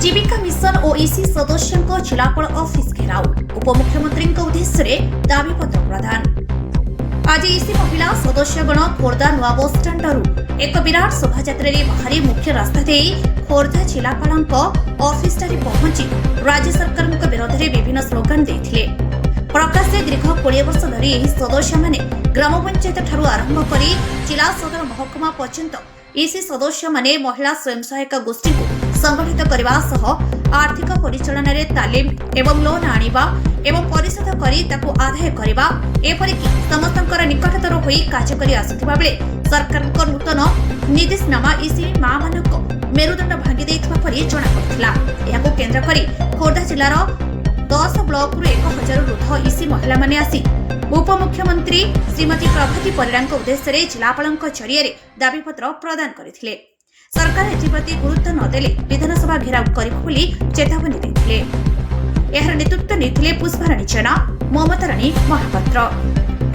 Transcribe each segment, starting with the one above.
जीविका mission और EC सदस्यों जिलापाल ऑफिस घेराव उपमुख्यमंत्री उद्देश्य दाबीपत्र प्रदान। आज ईसी महिला सदस्यगण खोर्धा नुआ बस स्टाण्डु एक विराट शोभायात्रा बाहरी मुख्य रास्ता दे खोर्धा जिलापाल ऑफिस पहुंची राज्य सरकार विरोध में विभिन्न स्लोगान देते। प्रकाश दीर्घ 20 वर्ष धरी सदस्य माने ग्राम पंचायत ठारू आरंभ करी जिला सदर महकुमा पर्यंत ईसी सदस्य माने महिला स्वयं सहायक गोष्ठी को संगठित करने सह आर्थिक परिचालन तालीम एवं लोन आनिबा एवं परिशोध करी ताकू आदाय करबा एपरिक समस्तंकर निकटतर होई कार्य करि आसुथिबा बेले सरकारक नूतन निर्देशनामा ईसी मां मानक मेरुदंड भांगी देइथिबा परि जणा पड़िथिला। एहाको केंद्र करी खोर्धा जिल्लार 10 ब्लॉक रु 1000 ऊर्ध्व ईसी महिला माने आसी उपमुख्यमंत्री श्रीमती प्रभाती परिड़ा उद्देश्य जिलापाल जरिए दाबीपत्र प्रदान करथिले। सरकार एप्रति गुरुत्व नदेले विधानसभा घेराव करिबोली चेतावनी देथिले। एहार नेतृत्व नेथिले पुष्पाराणी जेना, ममता राणी महापात्र।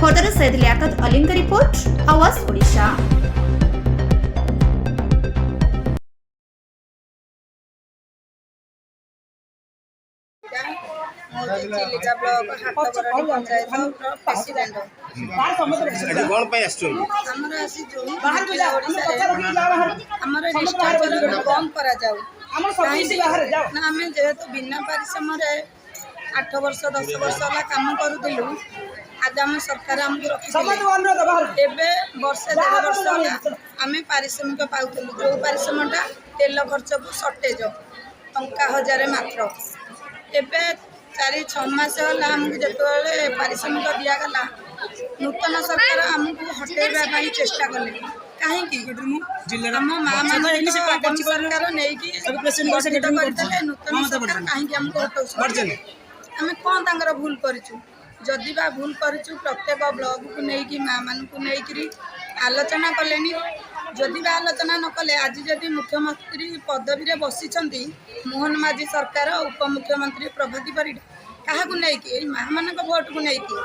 खोर्धार सैयद लियाकत अलींग रिपोर्ट, आवाज ओडिशा। चिलिका ब्लॉक हाटबरडी पंचायत प्रेसिडेंट कोन पे आछो हमर आसी जो बाहर ओडिसा रे हमर रिस्ट्रक्चर बंद करा जाऊ हमर सब बाहर जाऊ ना हमें जेहेतु बिना परिश्रम रे 8 वर्ष 10 वर्ष ला काम करू दिलु। आज हम सरकार हमको रखी एबे वर्ष 1.5 वर्ष होला हमें पारिश्रमिक पाउतलु जो पारिश्रमटा तेल खर्च को शॉर्टेज टंका 1000 मात्र एबे 4-6 मास होला हमको जतले पारिश्रमिक दिया गला नूतन सरकार हमको हटेबा चेष्टा कले कहीं हम माँ सरकार नहीं नूतन सरकार कहीं हमको हटाऊ आम कौन तर भूल करूँ जदि बा भूल करूँ प्रत्येक ब्लॉक को लेकिन माँ मान को लेकिन आलोचना कले जदि बा आलोचना न कले आज जदि मुख्यमंत्री पदवी रे बसी मोहन माझी सरकार उपमुख्यमंत्री प्रभाती परिड़ा क्या नहीं माँ मान भोट को लेकिन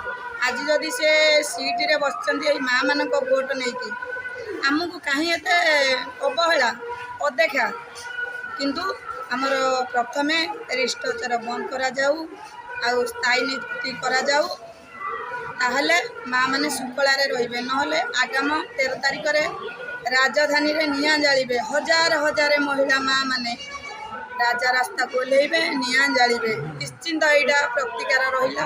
आज जदि से सीट रे बस माँ मान भोट नहीं आमको कहीं एत अवहेला अदेखा किंतु आमर प्रथमे रिस्ट्रक्चर बंद करा जाऊ आउ स्थायी नीति करा जाऊ ताहले माँ मैंने श्रृंखला रे नहले आगाम 13 तारिख रे राजधानी रे निया जालिबे हजार हजार महिला माँ माने राजा रास्ता को लेबे निया जालिबे निश्चिंत एटा प्रतिकार रहिला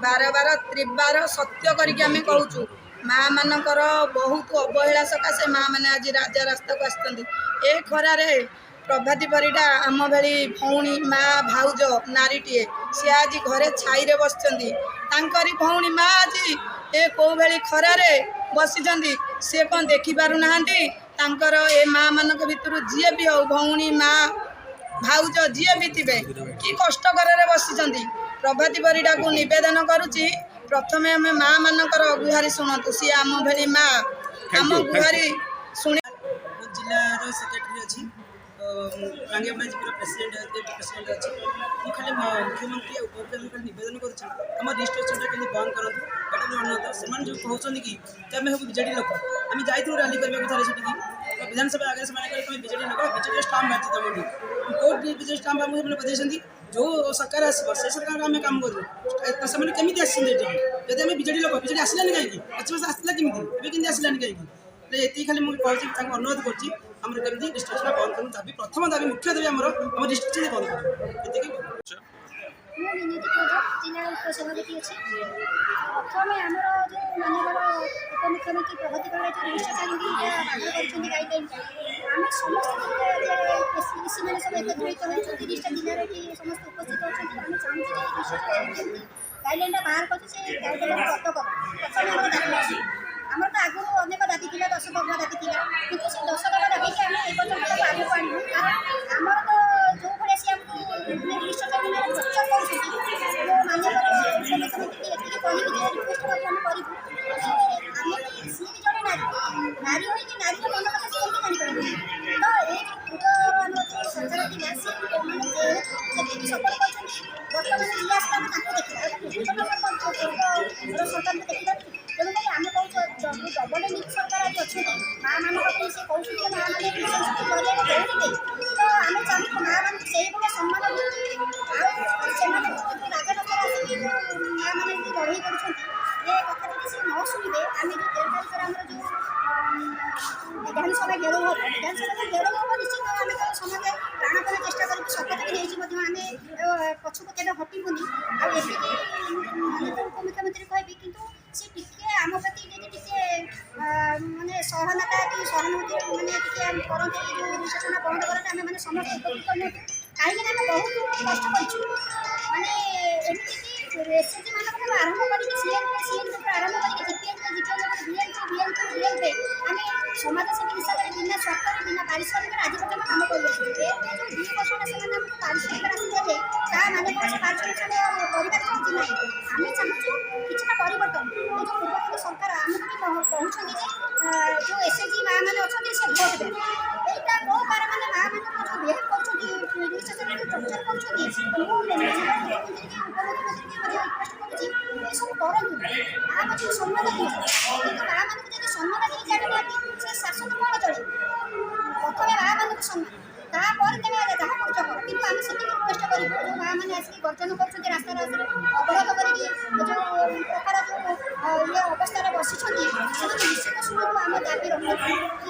बार बार त्रिबार सत्य करिक आमे कहूचु माँ मानकर बहुत अवहेला सकाशे माँ मैंने आज राजा रास्ता को आसछन्ती ए खरा रे प्रभाती परिड़ा आम भली भौणी माँ भाउज नारीटीए सी आज घरे छाई रे बसचंदी तांकरी भौणी माँ आज ए को भली खरारे बसिचंदी से कौन देखि पारु नाहांती तांकर ए माँ मानक भितरु जिए भी हो भौणी माँ भाउज जिए भी थिबे कि कष्ट करे बसिचंदी प्रभाती परिड़ा को निवेदन करुची प्रथमे आम माँ मानकर गुहारी शुणु सी आम भली माँ आम गुहारी शुणी जिलार सेक्रेटरी अच्छी रांगियापड़ा जी प्रेसिडेंट अच्छी मुझे खाली मुख्यमंत्री उपमुख्यमंत्री खाली नवेदन करम रिस्ट्रक्चर के बंद करूँ एटा भी अनुरोध से जो कहते कि आम सब विजेडी लोक आम जाइए रैली करने को विधानसभा आगे से विजेडी लोक विजेडी स्टाम्प बाहर तुम कौट विजेडी स्टाम्प आमको बजाई जो सरकार आसो से सरकार आम कम करूँ केमी आसते जब आम विजेडी लोक विजेडी आसलानी कहीं 5 वर्ष आसला कमी आसलानी कहीं ये खाली मुझे कहूँ अनुरोध कर आमर केमती रिस्ट्रक्चर बंद करूँ दाबी प्रथम दाबी मुख्य दाबी आम रिस्ट्रक्चर बंद करूँ जिला उपसभापति अच्छे प्रथम आम जो मानव उपमुख्यमंत्री प्रभाती परिड़ा जो रिस्ट्रक्चर बाहर कर गाइडलाइन आम समस्त मैंने सब एकत्रित होती 30टा जिले समस्त उपस्थित होती आम चाहूँ गाइडलाइन बाहर कर गाइडलाइन प्रथम आमर तो आगु अनेक दाबी थी 10 दफा दाबी थी कि 10 दफा दाबी आम एपर्तन आगे आनू आमर तो जो भाई सी आमको रिस्ट्रक्चर खर्च कर मान्य मुख्यमंत्री कहली रिक्वेस्ट आम करूँ सी जड़े नारी हो नारी मन कथा सी जानीपारे तो सरकार थी सी सफल कर बर्तमान जी आसला सरकार देखा तेनाली आम कहूँ डबल इंजिन सरकार आज अच्छे माँ मान से कहते माँ मैंने तो आम चाहूँ माँ मान से ହେଇଛି ମଧ୍ୟ ଆମେ ପଛକୁ କେବେ ହଟିବୁନି। ଆଉ ଏତିକି ମାନନୀୟ ଉପମୁଖ୍ୟମନ୍ତ୍ରୀ କହିବି, କିନ୍ତୁ ସେ ଟିକେ ଆମ ପ୍ରତି ଯଦି ଟିକେ ମାନେ ସହନତା କି ସହାନୁଭୂତି ମାନେ ଟିକେ କରନ୍ତେ, ଏ ଯେଉଁ ନିଶାସନ ବନ୍ଦ କରନ୍ତେ, ଆମେ ମାନେ ସମସ୍ତେ ଉପକୃତ ହୁଅନ୍ତୁ। କାହିଁକିନା ଆମେ ବହୁତ କଷ୍ଟ କରିଛୁ, ମାନେ ଏମିତିକି ଏସ୍ଏଚ୍ଜି ମାନଙ୍କଠାରୁ ଆରମ୍ଭ କରିକି ସିଏନ୍ଠୁ ଆରମ୍ଭ କରିକି ଜିପିଏଫ୍ ଆମେ ସମାଜସେବୀ ହିସାବରେ ବିନା ସ୍ୱାର୍ଥରେ ବିନା ପାରିଶ୍ରମିକରେ ଆଜି ପର୍ଯ୍ୟନ୍ତ କାମ କରିଆସିଛୁ। ଏବେ ଯେଉଁ 2 ବର୍ଷଟା ସେମାନେ ଆମକୁ ପାରିଶ୍ରମିକ ରାଶି ଦେଲେ, ତାହା ମାନେ କ'ଣ ସେ ପାରିଶ୍ରମିକ ଆମେ ପରିବାର ଚାହୁଁଛୁ? ନାହିଁ, ଆମେ ଚାହୁଁଛୁ କିଛିଟା ପରିବର୍ତ୍ତନ। ଏ ଯେଉଁ ପୂର୍ବତନ ସରକାର ଆମକୁ ବି କହୁଛନ୍ତି ଯେ ଯେଉଁ ଏସ୍ଏଚ୍ଜି ମାଆ ମାନେ ଅଛନ୍ତି ସେ ଭୋଟ୍ ଦେବେ। ଏଇଟା କେଉଁ ବାର ମାନେ ମାଆ ମାନଙ୍କୁ ଯେଉଁ ବିହେଭ୍ କରୁଛନ୍ତି, ନିର୍ଯାତନା ଟର୍ଚର କରୁଛନ୍ତି, ମୁଁ ମୁଖ୍ୟମନ୍ତ୍ରୀକି ଉପମୁଖ୍ୟମନ୍ତ୍ରୀକି ମଧ୍ୟ ରିକ୍ୱେଷ୍ଟ କରୁଛି ଏସବୁ କରନ୍ତୁ। ମାଆମାନଙ୍କୁ ସମ୍ମାନ ଦିଅନ୍ତୁ, କିନ୍ତୁ ମାଆମାନଙ୍କୁ ଯଦି ସମ୍ମାନ ଦେଇ ଜାଣିନାହାନ୍ତି ସେ ଶାସନ କ'ଣ ଚଳିବ? ପ୍ରଥମେ ମାଆମାନଙ୍କୁ ସମ୍ମାନ, ତାପରେ ତମେ ଯାହା କରୁଛ କର। କିନ୍ତୁ ଆମେ ସେତିକି ରିକ୍ୱେଷ୍ଟ କରିବୁ, ଯେଉଁ ମାଆମାନେ ଆସିକି ଗର୍ଜନ କରୁଛନ୍ତି ରାସ୍ତାରେ ଅବରୋଧ କରିକି ଯେଉଁ ପ୍ରକାର ଯେଉଁ ଇଏ ଅବସ୍ଥାରେ ବସିଛନ୍ତି, ସେମାନେ ନିଶ୍ଚିତ ଶୁଣନ୍ତୁ ଆମ ଦାବି ରଖନ୍ତୁ।